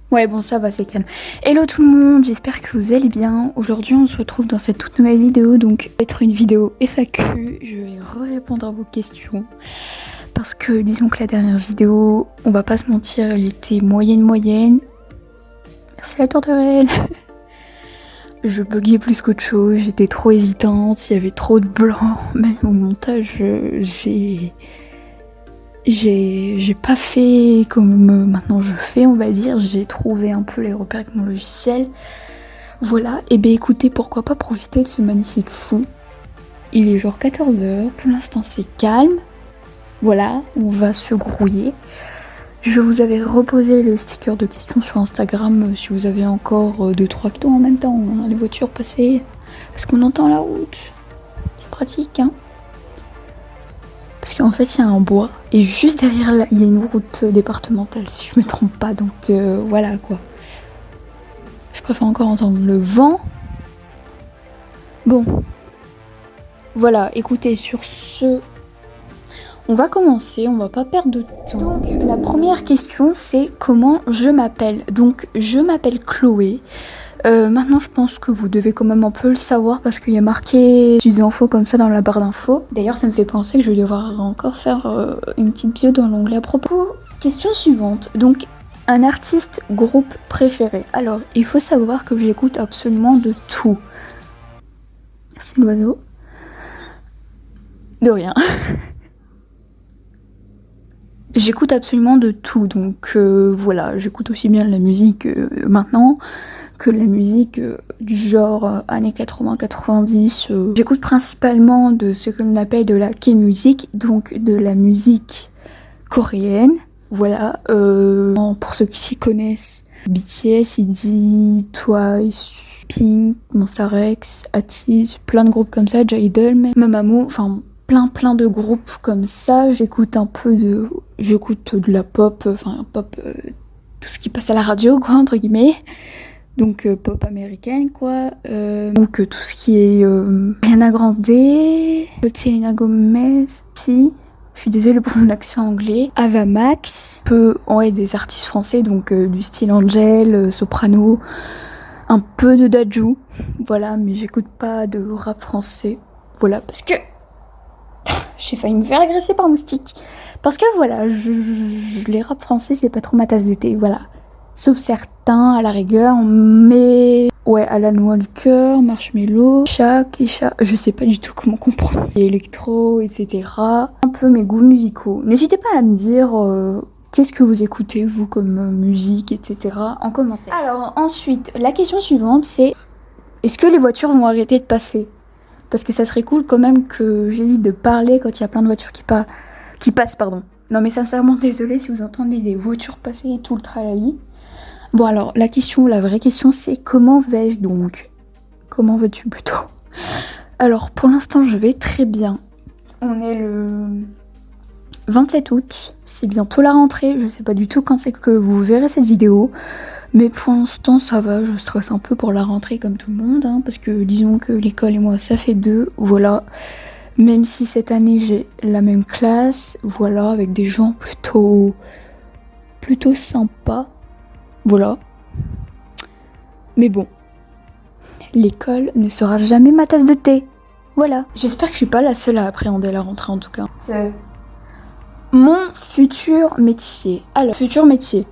Ouais, bon, ça va, c'est calme. Hello tout le monde, j'espère que vous allez bien. Aujourd'hui, on se retrouve dans cette toute nouvelle vidéo, donc ça va être une vidéo FAQ. Je vais répondre à vos questions. Parce que, disons que la dernière vidéo, on va pas se mentir, elle était moyenne. C'est la tourterelle. Je buguais plus qu'autre chose, j'étais trop hésitante, il y avait trop de blanc. Même au montage, j'ai pas fait comme maintenant je fais, on va dire. J'ai trouvé un peu les repères avec mon logiciel. Voilà, et bien écoutez, pourquoi pas profiter de ce magnifique fond. Il est genre 14h, pour l'instant c'est calme. Voilà, on va se grouiller. Je vous avais reposé le sticker de questions sur Instagram si vous avez encore 2-3 questions en même temps, hein, les voitures passer. Parce qu'on entend la route. C'est pratique, hein. Parce qu'en fait, il y a un bois et juste derrière là, il y a une route départementale, si je me trompe pas. Donc voilà quoi. Je préfère encore entendre le vent. Bon. Voilà, écoutez, sur ce, on va commencer, on va pas perdre de temps. Donc, la première question, c'est comment je m'appelle. Donc, je m'appelle Chloé. Maintenant, je pense que vous devez quand même un peu le savoir parce qu'il y a marqué petites infos comme ça dans la barre d'infos. D'ailleurs, ça me fait penser que je vais devoir encore faire une petite bio dans l'onglet à propos. Question suivante. Donc, un artiste groupe préféré. Alors, il faut savoir que j'écoute absolument de tout. Merci l'oiseau. De rien. J'écoute absolument de tout, donc voilà, j'écoute aussi bien la musique maintenant que la musique du genre années 80-90. J'écoute principalement de ce que l'on appelle de la K-music, donc de la musique coréenne. Voilà, pour ceux qui s'y connaissent, BTS, ITZY, Twice, Pink, Monsta X, ATEEZ, plein de groupes comme ça, J-Idol, même Mamamoo, enfin plein de groupes comme ça. J'écoute de la pop, enfin pop, tout ce qui passe à la radio quoi, entre guillemets. Donc pop américaine quoi. Donc tout ce qui est Ariana Grande, Selena Gomez, si. Je suis désolée pour mon accent anglais. Ava Max, ouais, des artistes français, donc du style Angel, Soprano, un peu de Dadju. Voilà, mais j'écoute pas de rap français. Voilà, parce que j'ai failli me faire agresser par moustique. Parce que voilà, les rap français, c'est pas trop ma tasse de thé, voilà. Sauf certains, à la rigueur, mais... Ouais, Alan Walker, Marshmello, Kesha, je sais pas du tout comment comprendre. Electro, etc. Un peu mes goûts musicaux. N'hésitez pas à me dire qu'est-ce que vous écoutez, vous, comme musique, etc. en commentaire. Alors, ensuite, la question suivante, c'est... Est-ce que les voitures vont arrêter de passer ? Parce que ça serait cool quand même que j'évite de parler quand il y a plein de voitures qui passent, pardon. Non mais sincèrement, désolée si vous entendez des voitures passer et tout le tralali. Bon alors, la vraie question c'est comment vais-je donc ? Comment vas-tu plutôt ? Alors pour l'instant je vais très bien. On est le 27 août, c'est bientôt la rentrée, je sais pas du tout quand c'est que vous verrez cette vidéo. Mais pour l'instant ça va, je stresse un peu pour la rentrée comme tout le monde, hein, parce que disons que l'école et moi ça fait deux, voilà. Même si cette année j'ai la même classe, voilà, avec des gens plutôt sympas, voilà. Mais bon, l'école ne sera jamais ma tasse de thé, voilà. J'espère que je suis pas la seule à appréhender la rentrée en tout cas. C'est mon futur métier. Alors, futur métier.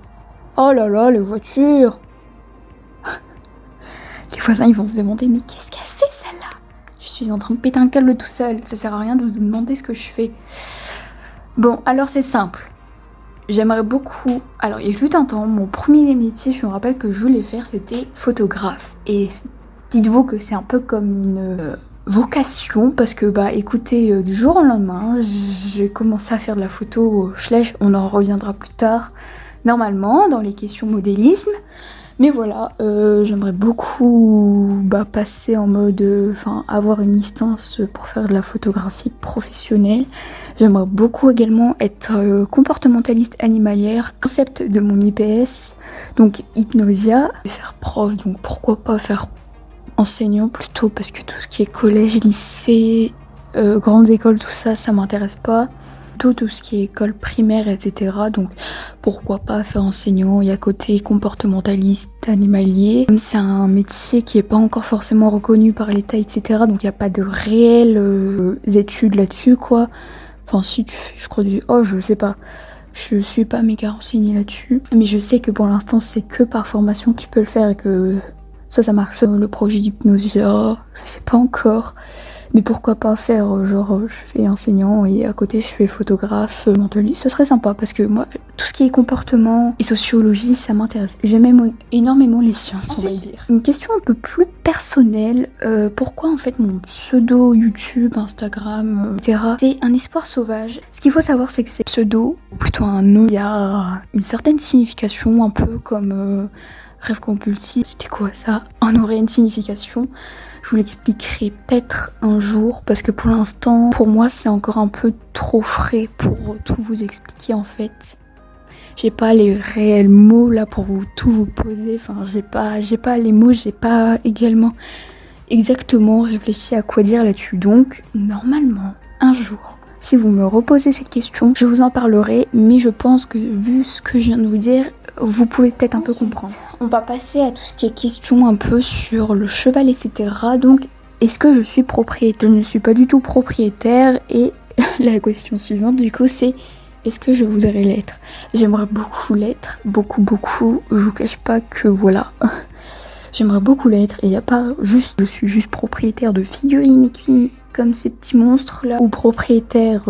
Oh là là, les voitures. Les voisins, ils vont se demander, mais qu'est-ce qu'elle fait celle-là ? Je suis en train de péter un câble tout seul. Ça sert à rien de vous demander ce que je fais. Bon, alors c'est simple. J'aimerais beaucoup... Alors, il y a eu un temps, mon premier métier, je me rappelle que je voulais faire, c'était photographe. Et dites-vous que c'est un peu comme une vocation, parce que, bah, écoutez, du jour au lendemain, j'ai commencé à faire de la photo slash, on en reviendra plus tard, normalement, dans les questions modélisme. Mais voilà, j'aimerais beaucoup passer en mode, avoir une licence pour faire de la photographie professionnelle. J'aimerais beaucoup également être comportementaliste animalière, concept de mon IPS, donc Hypnosia. Faire prof, donc pourquoi pas faire enseignant plutôt, parce que tout ce qui est collège, lycée, grandes écoles, tout ça, ça m'intéresse pas. tout ce qui est école primaire, etc. Donc pourquoi pas faire enseignant et à côté comportementaliste, animalier. C'est un métier qui est pas encore forcément reconnu par l'État, etc. Donc il n'y a pas de réelles études là-dessus, quoi. Enfin si tu fais, je crois, je sais pas. Je suis pas méga renseignée là-dessus. Mais je sais que pour l'instant c'est que par formation que tu peux le faire et que soit ça marche, soit le projet d'hypnoseur, je sais pas encore. Mais pourquoi pas faire je fais enseignant et à côté je fais photographe, mentaliste, ce serait sympa parce que moi tout ce qui est comportement et sociologie ça m'intéresse. J'aime même énormément les sciences, on va dire. Une question un peu plus personnelle, pourquoi en fait mon pseudo YouTube, Instagram, etc. c'est un espoir sauvage. Ce qu'il faut savoir c'est que c'est pseudo, ou plutôt un nom, il y a une certaine signification un peu comme rêve compulsif. C'était quoi ça? On aurait une signification. Je vous l'expliquerai peut-être un jour parce que pour l'instant, pour moi, c'est encore un peu trop frais pour tout vous expliquer en fait. J'ai pas les réels mots là pour tout vous poser. Enfin, j'ai pas les mots, j'ai pas également exactement réfléchi à quoi dire là-dessus. Donc, normalement, un jour, si vous me reposez cette question, je vous en parlerai. Mais je pense que vu ce que je viens de vous dire, vous pouvez peut-être un peu comprendre. On va passer à tout ce qui est question un peu sur le cheval, etc. Donc, est-ce que je suis propriétaire? Je ne suis pas du tout propriétaire. Et la question suivante, du coup, c'est est-ce que je voudrais l'être? J'aimerais beaucoup l'être, beaucoup. Je vous cache pas que voilà, j'aimerais beaucoup l'être. Et il n'y a pas juste, je suis juste propriétaire de figurines équines comme ces petits monstres là, ou propriétaire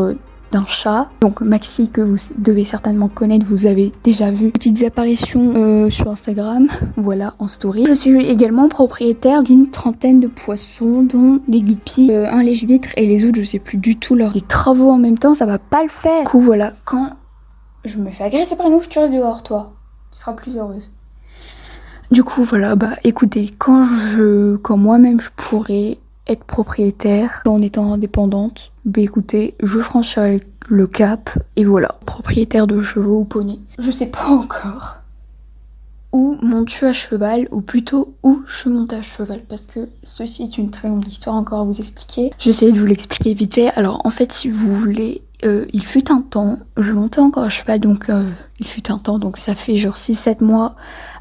d'un chat. Donc Maxi, que vous devez certainement connaître, vous avez déjà vu petites apparitions sur Instagram, voilà, en story. Je suis également propriétaire d'une trentaine de poissons, dont des guppies, un lèche-vitre et les autres je sais plus du tout leur. Les travaux en même temps, ça va pas le faire. Du coup voilà, quand je me fais agresser par une ouf, tu restes dehors toi, tu seras plus heureuse. Du coup voilà, bah écoutez, quand moi-même je pourrais être propriétaire en étant indépendante, bah écoutez, je franchirai le cap et voilà, propriétaire de chevaux ou poney. Je sais pas encore où monte-tu à cheval, ou plutôt où je monte à cheval, parce que ceci est une très longue histoire encore à vous expliquer. J'essaie de vous l'expliquer vite fait. Alors en fait, si vous voulez, il fut un temps, je montais encore à cheval, donc il fut un temps, donc ça fait genre 6-7 mois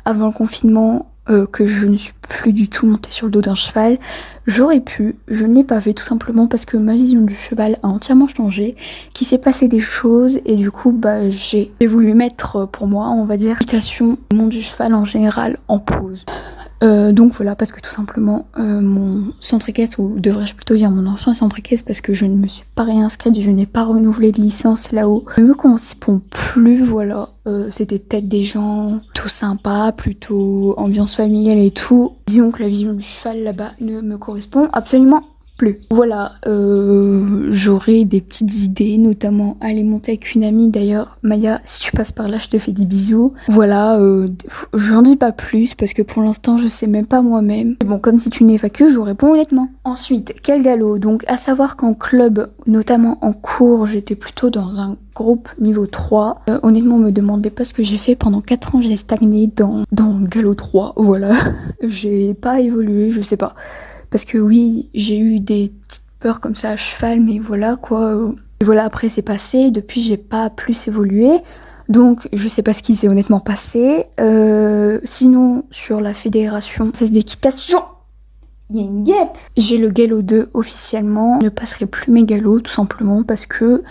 avant le confinement que je ne suis plus du tout montée sur le dos d'un cheval. J'aurais pu, je ne l'ai pas fait tout simplement parce que ma vision du cheval a entièrement changé, qu'il s'est passé des choses et du coup bah j'ai voulu mettre pour moi, on va dire, l'équitation, le monde du cheval en général en pause. Donc voilà, parce que tout simplement mon centre équestre, ou devrais-je plutôt dire mon ancien centre équestre, parce que je ne me suis pas réinscrite, je n'ai pas renouvelé de licence là-haut, ne me correspond plus, voilà. C'était peut-être des gens tout sympas, plutôt ambiance familiale et tout. Disons que la vision du cheval là-bas ne me correspond absolument plus. Voilà, j'aurai des petites idées, notamment aller monter avec une amie. D'ailleurs, Maya, si tu passes par là, je te fais des bisous. Voilà, j'en dis pas plus parce que pour l'instant, je sais même pas moi-même. Bon, comme si tu n'es pas que, je vous réponds honnêtement. Ensuite, quel galop? Donc, à savoir qu'en club, notamment en cours, j'étais plutôt dans un groupe niveau 3. Honnêtement, me demandez pas ce que j'ai fait. Pendant 4 ans, j'ai stagné dans galop 3. Voilà, j'ai pas évolué, je sais pas. Parce que oui, j'ai eu des petites peurs comme ça à cheval, mais voilà quoi. Et voilà, après c'est passé, depuis j'ai pas plus évolué. Donc je sais pas ce qui s'est honnêtement passé. Sinon, sur la fédération française d'équitation, il y a une guêpe. J'ai le galop 2 officiellement. Je ne passerai plus mes galops tout simplement parce que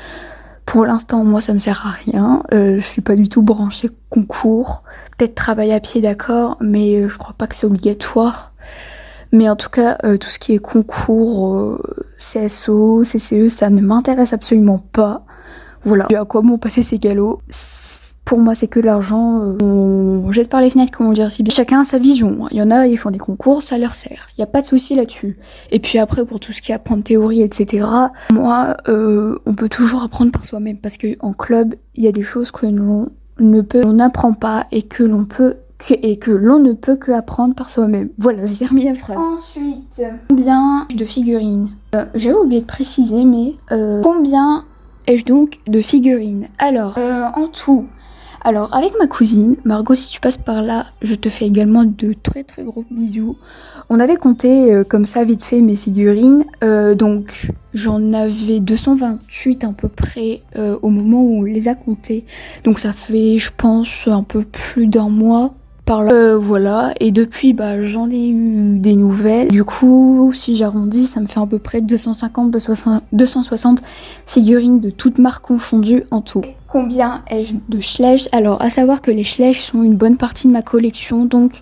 pour l'instant, moi ça me sert à rien. Je suis pas du tout branchée concours. Peut-être travail à pied, d'accord, mais je crois pas que c'est obligatoire. Mais en tout cas, tout ce qui est concours, CSO, CCE, ça ne m'intéresse absolument pas. Voilà. À quoi bon passer ces galops? Pour moi, c'est que de l'argent. On jette par les fenêtres, comme on dirait si bien. Chacun a sa vision. Il y en a, ils font des concours, ça leur sert. Il n'y a pas de souci là-dessus. Et puis après, pour tout ce qui est apprendre théorie, etc., moi, on peut toujours apprendre par soi-même. Parce qu'en club, il y a des choses que l'on n'apprend pas et que l'on ne peut que apprendre par soi-même. Voilà, j'ai terminé la phrase. Ensuite, combien de figurines? J'avais oublié de préciser, mais combien ai-je donc de figurines? Alors, en tout, Alors avec ma cousine, Margot, si tu passes par là, je te fais également de très très gros bisous. On avait compté comme ça vite fait mes figurines, donc j'en avais 228 à peu près au moment où on les a comptées. Donc ça fait je pense un peu plus d'un mois par là. Voilà, et depuis bah j'en ai eu des nouvelles. Du coup, si j'arrondis, ça me fait à peu près 260 figurines de toutes marques confondues en tout. Combien ai-je de Schleich? Alors, à savoir que les Schleich sont une bonne partie de ma collection, donc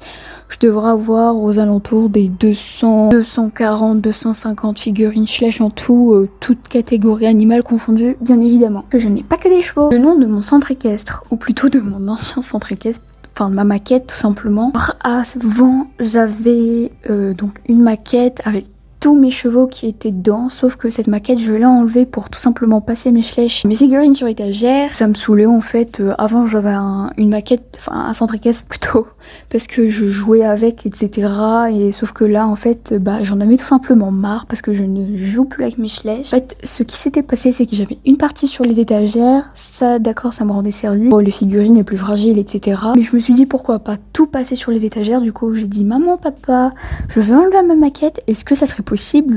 je devrais avoir aux alentours des 200, 240, 250 figurines Schleich en tout, toutes catégories animales confondues, bien évidemment. Que je n'ai pas que des chevaux. Le nom de mon centre équestre, ou plutôt de mon ancien centre équestre, enfin de ma maquette tout simplement. Avant, j'avais donc une maquette avec tous mes chevaux qui étaient dedans, sauf que cette maquette je l'ai enlevée pour tout simplement passer mes Schleich, mes figurines sur étagère. Ça me saoulait en fait. Avant j'avais une maquette, enfin un centre équestre plutôt, parce que je jouais avec, etc. Et sauf que là en fait bah j'en avais tout simplement marre parce que je ne joue plus avec mes Schleich. En fait ce qui s'était passé c'est que j'avais une partie sur les étagères, ça d'accord ça me rendait service pour les figurines les plus fragiles, etc. Mais je me suis dit pourquoi pas tout passer sur les étagères. Du coup j'ai dit maman, papa, je veux enlever ma maquette, est-ce que ça serait possible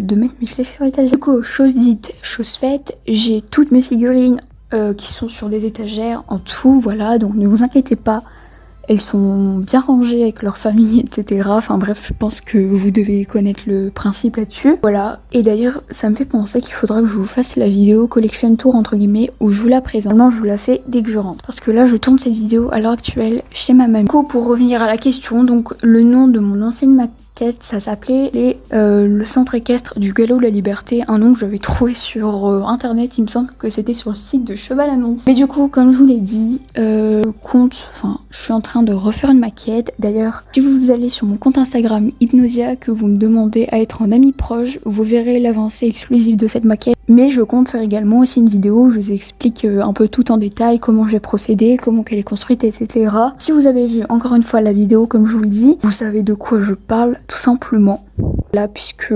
de mettre mes Schleich sur l'étagère? Du coup, chose dite, chose faite, j'ai toutes mes figurines qui sont sur les étagères en tout, voilà, donc ne vous inquiétez pas, elles sont bien rangées avec leur famille, etc. Enfin bref, je pense que vous devez connaître le principe là-dessus. Voilà, et d'ailleurs, ça me fait penser qu'il faudra que je vous fasse la vidéo collection tour entre guillemets où je vous la présente. Normalement, je vous la fais dès que je rentre. Parce que là, je tourne cette vidéo à l'heure actuelle chez ma mamie. Du coup, pour revenir à la question, donc le nom de mon ancienne maquette, ça s'appelait le centre équestre du Galop de la Liberté, un nom que j'avais trouvé sur internet, il me semble que c'était sur le site de Cheval Annonce. Mais du coup, comme je vous l'ai dit, je suis en train de refaire une maquette. D'ailleurs, si vous allez sur mon compte Instagram Hypnosia, que vous me demandez à être en ami proche, vous verrez l'avancée exclusive de cette maquette. Mais je compte faire également aussi une vidéo où je vous explique un peu tout en détail, comment je vais procéder, comment qu'elle est construite, etc. Si vous avez vu encore une fois la vidéo, comme je vous le dis, vous savez de quoi je parle, tout simplement. Là, puisque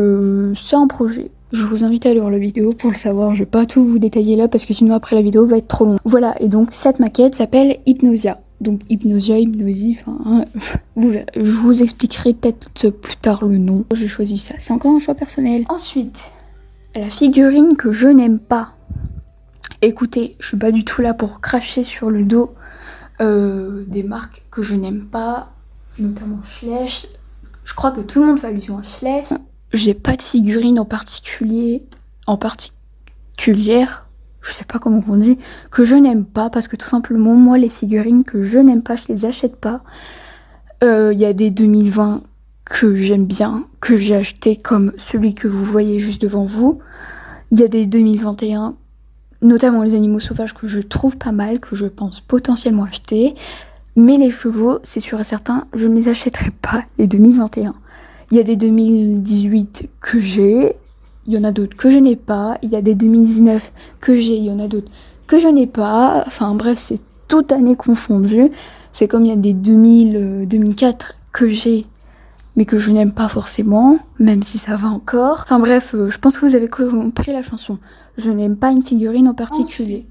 c'est un projet. Je vous invite à lire la vidéo pour le savoir, je vais pas tout vous détailler là parce que sinon après la vidéo va être trop long. Voilà, et donc cette maquette s'appelle Hypnosia. Donc Hypnosia, Hypnosie, enfin, hein, je vous expliquerai peut-être plus tard le nom. J'ai choisi ça, c'est encore un choix personnel. Ensuite, la figurine que je n'aime pas. Écoutez, je suis pas du tout là pour cracher sur le dos des marques que je n'aime pas, notamment Schleich. Je crois que tout le monde fait allusion à Schleich. J'ai pas de figurine particulière, je sais pas comment on dit, que je n'aime pas parce que tout simplement, moi, les figurines que je n'aime pas, je les achète pas. Il y a des 2020 que j'aime bien, que j'ai acheté comme celui que vous voyez juste devant vous. Il y a des 2021, notamment les animaux sauvages que je trouve pas mal, que je pense potentiellement acheter. Mais les chevaux, c'est sûr et certain, je ne les achèterai pas, les 2021. Il y a des 2018 que j'ai, il y en a d'autres que je n'ai pas. Il y a des 2019 que j'ai, il y en a d'autres que je n'ai pas. Enfin bref, c'est toute année confondue. C'est comme il y a des 2004 que j'ai, mais que je n'aime pas forcément, même si ça va encore. Enfin bref, je pense que vous avez compris la chanson. Je n'aime pas une figurine en particulier.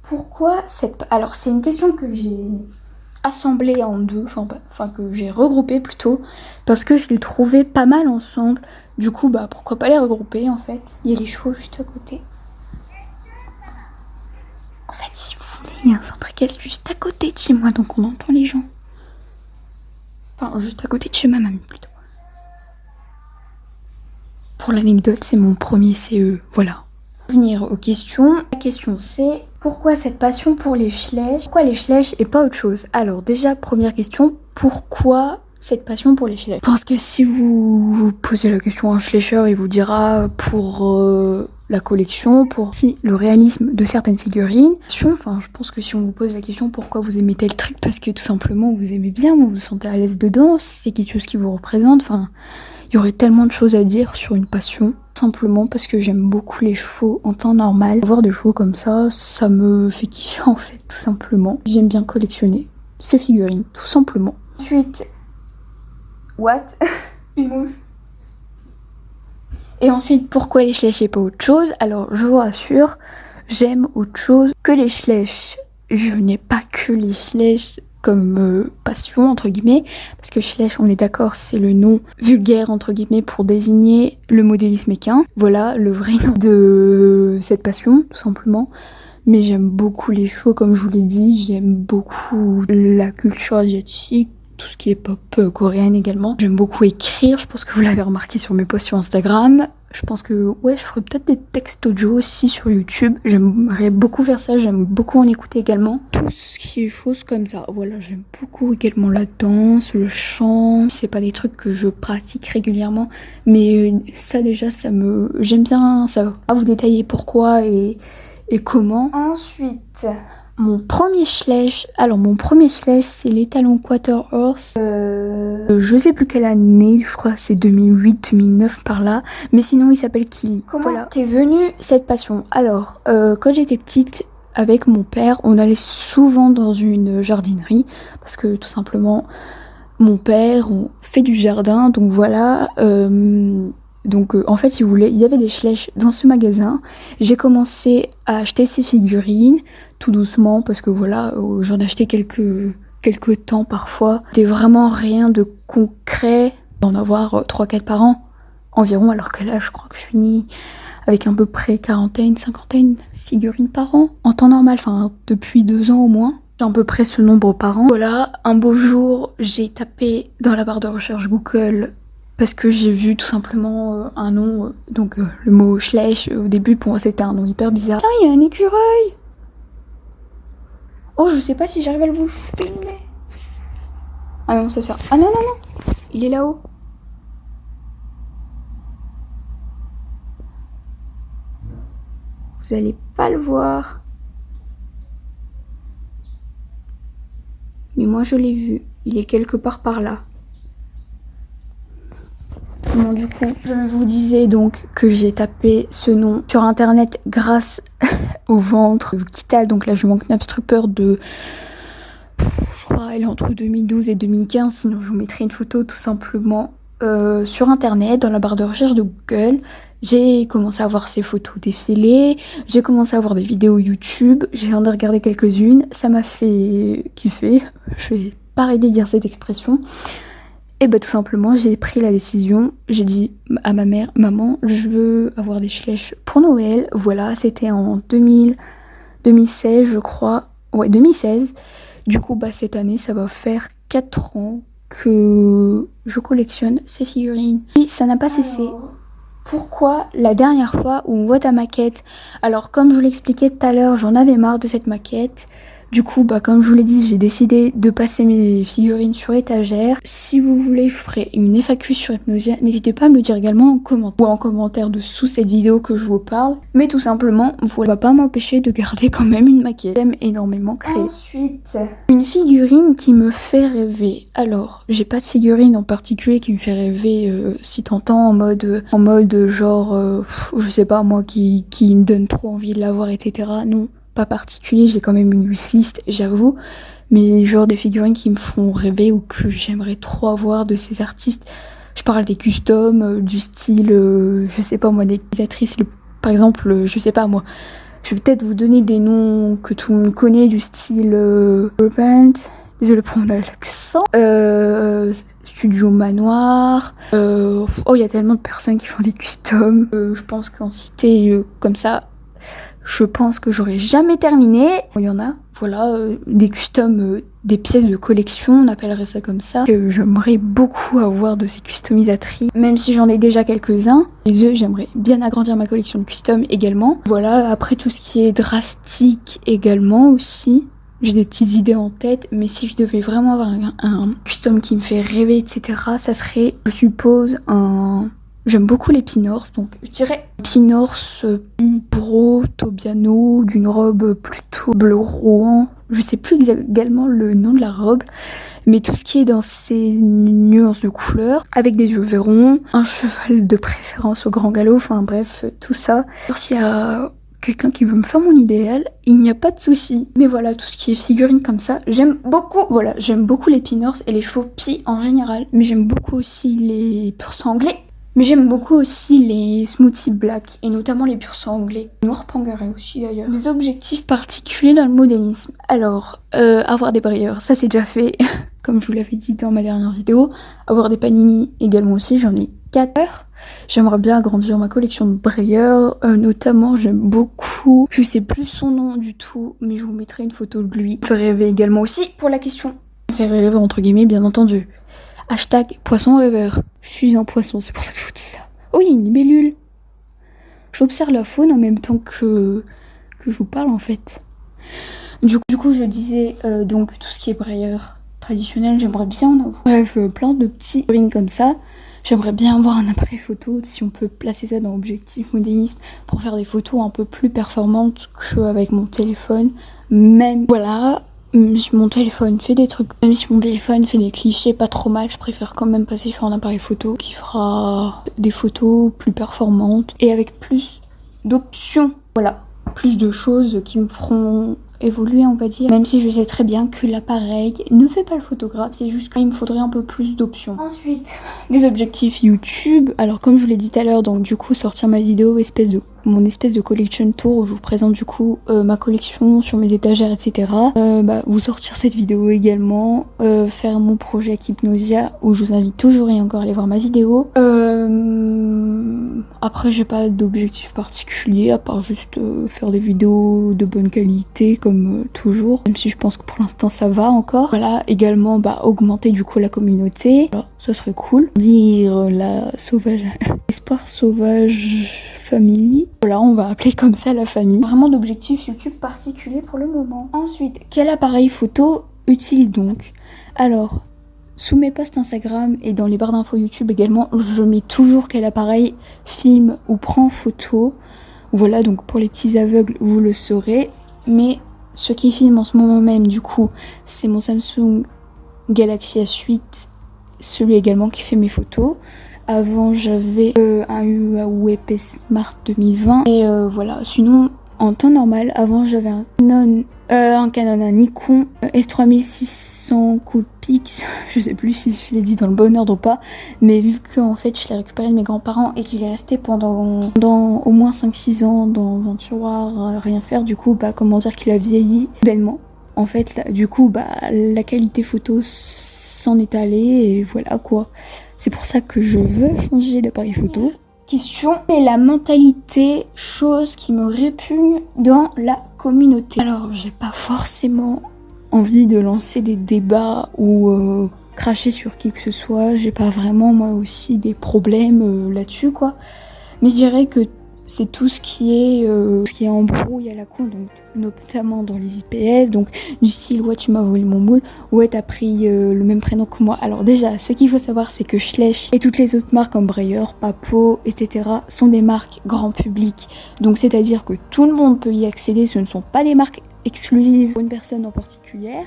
Pourquoi cette... Alors c'est une question que j'ai assemblée en deux, enfin que j'ai regroupée plutôt, parce que je les trouvais pas mal ensemble. Du coup, bah pourquoi pas les regrouper en fait. Il y a les chevaux juste à côté. En fait, si vous voulez, il y a un centre équestre juste à côté de chez moi, donc on entend les gens. Enfin, juste à côté de chez ma mamie plutôt. Pour l'anecdote, c'est mon premier CE, voilà. Pour revenir aux questions, la question c'est pourquoi cette passion pour les Schleich? Pourquoi les Schleich et pas autre chose? Alors déjà, première question, pourquoi cette passion pour les Schleich? Je pense que si vous posez la question à un Schleicher, il vous dira pour la collection, pour si le réalisme de certaines figurines. Enfin, je pense que si on vous pose la question pourquoi vous aimez tel truc, parce que tout simplement vous aimez bien, vous vous sentez à l'aise dedans, c'est quelque chose qui vous représente, enfin... Il y aurait tellement de choses à dire sur une passion, simplement parce que j'aime beaucoup les chevaux en temps normal. Avoir des chevaux comme ça me fait kiffer en fait, tout simplement. J'aime bien collectionner ces figurines, tout simplement. Ensuite, what? Une mouche. Et ensuite, pourquoi les Schleich et pas autre chose? Alors, je vous rassure, j'aime autre chose que les Schleich. je n'ai pas que les Schleich comme passion entre guillemets, parce que Schleich, on est d'accord, c'est le nom vulgaire entre guillemets pour désigner le modélisme équin. Voilà le vrai nom de cette passion, tout simplement. Mais j'aime beaucoup les chevaux, comme je vous l'ai dit, j'aime beaucoup la culture asiatique, tout ce qui est pop coréenne également. J'aime beaucoup écrire, je pense que vous l'avez remarqué sur mes posts sur Instagram. Je pense que ouais, je ferai peut-être des textes audio aussi sur YouTube. J'aimerais beaucoup faire ça, j'aime beaucoup en écouter également. Tout ce qui est choses comme ça. Voilà, j'aime beaucoup également la danse, le chant. C'est pas des trucs que je pratique régulièrement, mais ça déjà, j'aime bien ça. À vous détailler pourquoi et comment. Ensuite, mon premier Schleich, c'est l'étalon Quarter Horse. Je sais plus quelle année, je crois que c'est 2008, 2009 par là. Mais sinon, il s'appelle Kili. Voilà. T'es venue cette passion. Alors, quand j'étais petite, avec mon père, on allait souvent dans une jardinerie. Parce que tout simplement, mon père, on fait du jardin. Donc voilà. Donc en fait, si vous voulez, il y avait des Schleich dans ce magasin. J'ai commencé à acheter ces figurines tout doucement parce que voilà, j'en achetais quelques temps parfois. C'était vraiment rien de concret d'en avoir 3-4 par an environ, alors que là, je crois que je finis avec à peu près quarantaine, cinquantaine figurines par an en temps normal, enfin depuis 2 ans au moins. J'ai à peu près ce nombre par an. Voilà, un beau jour, j'ai tapé dans la barre de recherche Google parce que j'ai vu tout simplement un nom, donc le mot Schleich, au début pour moi c'était un nom hyper bizarre. Tiens, il y a un écureuil! Oh, je sais pas si j'arrive à vous le filmer. Ah non, ça sert. Ah non, non, non! Il est là-haut. Vous allez pas le voir. Mais moi je l'ai vu. Il est quelque part par là. Bon, du coup, je vous disais donc que j'ai tapé ce nom sur internet grâce au ventre Kital, donc la jument Knabstruper de... je crois elle est entre 2012 et 2015, sinon je vous mettrai une photo tout simplement sur internet, dans la barre de recherche de Google. J'ai commencé à voir ces photos défiler, j'ai commencé à voir des vidéos YouTube, j'ai regardé quelques-unes, ça m'a fait kiffer, je vais pas arrêter de dire cette expression. Et bah tout simplement, j'ai pris la décision, j'ai dit à ma mère, maman, je veux avoir des Schleich pour Noël. Voilà, c'était en 2016 je crois, ouais 2016. Du coup, bah cette année, ça va faire 4 ans que je collectionne ces figurines. Et ça n'a pas cessé. Pourquoi la dernière fois où on voit ta maquette? Alors comme je vous l'expliquais tout à l'heure, j'en avais marre de cette maquette. Du coup, bah comme je vous l'ai dit, j'ai décidé de passer mes figurines sur étagère. Si vous voulez, je ferai une FAQ sur Hypnosia. N'hésitez pas à me le dire également en commentaire dessous cette vidéo que je vous parle. Mais tout simplement, ça va pas m'empêcher de garder quand même une maquette. J'aime énormément créer. Ensuite, une figurine qui me fait rêver. Alors, j'ai pas de figurine en particulier qui me fait rêver si tentant en mode genre, je sais pas moi, qui me donne trop envie de l'avoir, etc. Non. Pas particulier, j'ai quand même une wishlist, j'avoue, mais genre des figurines qui me font rêver ou que j'aimerais trop avoir de ces artistes. Je parle des customs, du style, je sais pas moi, des actrices, par exemple, je sais pas moi, je vais peut-être vous donner des noms que tout le monde connaît, du style Repent, désolé pour mon accent, Studio Manoir, oh il y a tellement de personnes qui font des customs, je pense qu'en citer comme ça, je pense que j'aurais jamais terminé. Il y en a, voilà, des customs, des pièces de collection, on appellerait ça comme ça. J'aimerais beaucoup avoir de ces customisatrices, même si j'en ai déjà quelques-uns. Les œufs, j'aimerais bien agrandir ma collection de customs également. Voilà, après tout ce qui est drastique également aussi. J'ai des petites idées en tête, mais si je devais vraiment avoir un custom qui me fait rêver, etc., ça serait, je suppose, J'aime beaucoup les Pinors, donc je dirais Pinors, Bro, Tobiano, d'une robe plutôt bleu Rouen. Je sais plus également le nom de la robe, mais tout ce qui est dans ces nuances de couleurs, avec des yeux verrons, un cheval de préférence au grand galop, enfin bref, tout ça. Alors s'il y a quelqu'un qui veut me faire mon idéal, il n'y a pas de souci. Mais voilà, tout ce qui est figurine comme ça, j'aime beaucoup. Voilà, j'aime beaucoup les Pinors et les chevaux pis en général, mais j'aime beaucoup aussi les pur sanglés. Mais j'aime beaucoup aussi les smoothies black et notamment les pur sang anglais. Noir Pangaré aussi d'ailleurs. Des objectifs particuliers dans le modélisme. Alors, avoir des brayeurs, ça c'est déjà fait, comme je vous l'avais dit dans ma dernière vidéo. Avoir des panini également aussi, j'en ai 4. J'aimerais bien agrandir ma collection de brayeurs, notamment j'aime beaucoup, je sais plus son nom du tout, mais je vous mettrai une photo de lui. Ça me fait rêver également aussi pour la question. Ça me fait rêver entre guillemets bien entendu. Hashtag poisson rêveur. Je suis un poisson, c'est pour ça que je vous dis ça. Oh, il y a une libellule. J'observe la faune en même temps que je vous parle en fait. Du coup je disais donc tout ce qui est brayeur traditionnel, j'aimerais bien en avoir. Bref, plein de petits rings comme ça. J'aimerais bien avoir un appareil photo, si on peut placer ça dans Objectif Modélisme, pour faire des photos un peu plus performantes qu'avec mon téléphone. Même, voilà, même si mon téléphone fait des trucs, même si mon téléphone fait des clichés pas trop mal, je préfère quand même passer sur un appareil photo qui fera des photos plus performantes et avec plus d'options. Voilà, plus de choses qui me feront évoluer, on va dire, même si je sais très bien que l'appareil ne fait pas le photographe, c'est juste qu'il me faudrait un peu plus d'options. Ensuite, les objectifs YouTube. Alors comme je vous l'ai dit tout à l'heure, donc du coup sortir ma vidéo mon espèce de collection tour où je vous présente du coup ma collection sur mes étagères, etc. Vous sortir cette vidéo également, faire mon projet Hypnosia où je vous invite toujours et encore à aller voir ma vidéo. Après j'ai pas d'objectif particulier à part juste faire des vidéos de bonne qualité comme toujours, même si je pense que pour l'instant ça va encore. Voilà, également augmenter du coup la communauté, voilà, ça serait cool. Dire la sauvage Espoir Sauvage Family, voilà, on va appeler comme ça la famille. Vraiment d'objectifs YouTube particuliers pour le moment. Ensuite, quel appareil photo utilise donc? Alors, sous mes posts Instagram et dans les barres d'infos YouTube également, je mets toujours quel appareil filme ou prend photo. Voilà, donc pour les petits aveugles, vous le saurez. Mais ce qui filme en ce moment même, du coup, c'est mon Samsung Galaxy S8, celui également qui fait mes photos. Avant, j'avais un Huawei P Smart 2020. Et voilà, sinon, en temps normal, avant, j'avais un Nikon S3600 Coolpix. Je sais plus si je l'ai dit dans le bon ordre ou pas. Mais vu que en fait, je l'ai récupéré de mes grands-parents et qu'il est resté pendant au moins 5-6 ans dans un tiroir à rien faire, du coup, comment dire qu'il a vieilli soudainement. En fait, là, du coup, la qualité photo s'en est allée et voilà quoi. C'est pour ça que je veux changer d'appareil photo. Question est la mentalité, chose qui me répugne dans la communauté. Alors, j'ai pas forcément envie de lancer des débats ou cracher sur qui que ce soit. J'ai pas vraiment, moi aussi, des problèmes là-dessus, quoi. Mais je dirais que c'est tout ce qui est embrouille à la con, donc notamment dans les IPS, donc du style ouais tu m'as volé mon moule, ouais t'as pris le même prénom que moi. Alors déjà, ce qu'il faut savoir c'est que Schleich et toutes les autres marques comme Breyer, Papo, etc. sont des marques grand public, donc c'est-à-dire que tout le monde peut y accéder, ce ne sont pas des marques exclusives pour une personne en particulier.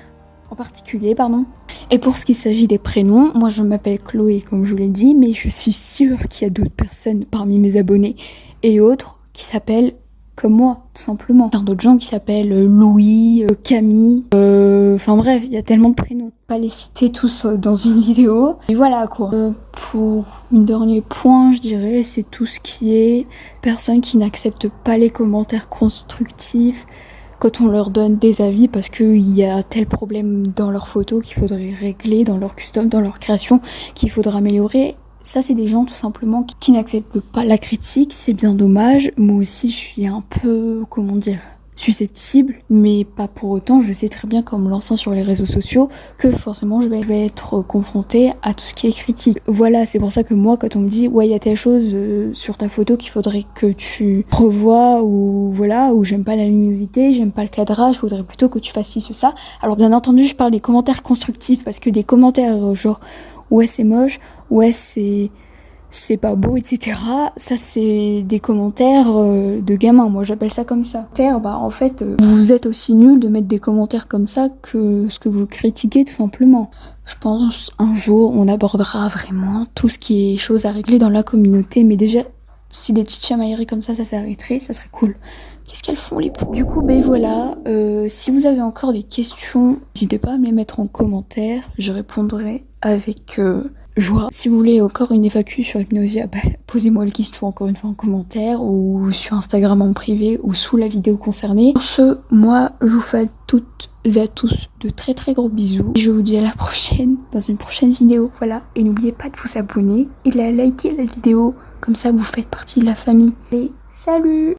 Et pour ce qui s'agit des prénoms, moi je m'appelle Chloé comme je vous l'ai dit, mais je suis sûre qu'il y a d'autres personnes parmi mes abonnés et autres qui s'appellent comme moi, tout simplement. Plein d'autres gens qui s'appellent Louis, Camille, enfin bref, il y a tellement de prénoms. Pas les citer tous dans une vidéo. Et voilà quoi. Pour un dernier point, je dirais, c'est tout ce qui est personnes qui n'acceptent pas les commentaires constructifs quand on leur donne des avis parce qu'il y a tel problème dans leurs photos qu'il faudrait régler, dans leur custom, dans leur création, qu'il faudra améliorer. Ça, c'est des gens tout simplement qui n'acceptent pas la critique, c'est bien dommage. Moi aussi, je suis un peu, susceptible, mais pas pour autant. Je sais très bien qu'en me lançant sur les réseaux sociaux, que forcément je vais être confrontée à tout ce qui est critique. Voilà, c'est pour ça que moi, quand on me dit ouais, il y a telle chose sur ta photo qu'il faudrait que tu revoies ou voilà, ou j'aime pas la luminosité, j'aime pas le cadrage, je voudrais plutôt que tu fasses ci, ça. Alors bien entendu, je parle des commentaires constructifs parce que des commentaires genre ouais c'est moche, ouais c'est pas beau, etc. Ça, c'est des commentaires de gamins. Moi, j'appelle ça comme ça. En fait, vous êtes aussi nul de mettre des commentaires comme ça que ce que vous critiquez, tout simplement. Je pense un jour, on abordera vraiment tout ce qui est choses à régler dans la communauté. Mais déjà, si des petites chamailleries comme ça s'arrêterait, ça serait cool. Qu'est-ce qu'elles font les pauvres? Du coup, voilà. Si vous avez encore des questions, n'hésitez pas à me les mettre en commentaire. Je répondrai avec joie. Si vous voulez encore une FAQ sur Hypnosia, posez-moi les questions encore une fois en commentaire ou sur Instagram en privé ou sous la vidéo concernée. Pour ce, moi je vous fais à toutes et à tous de très très gros bisous. Et je vous dis à la prochaine, dans une prochaine vidéo, voilà. Et n'oubliez pas de vous abonner et de liker la vidéo, comme ça vous faites partie de la famille. Et salut!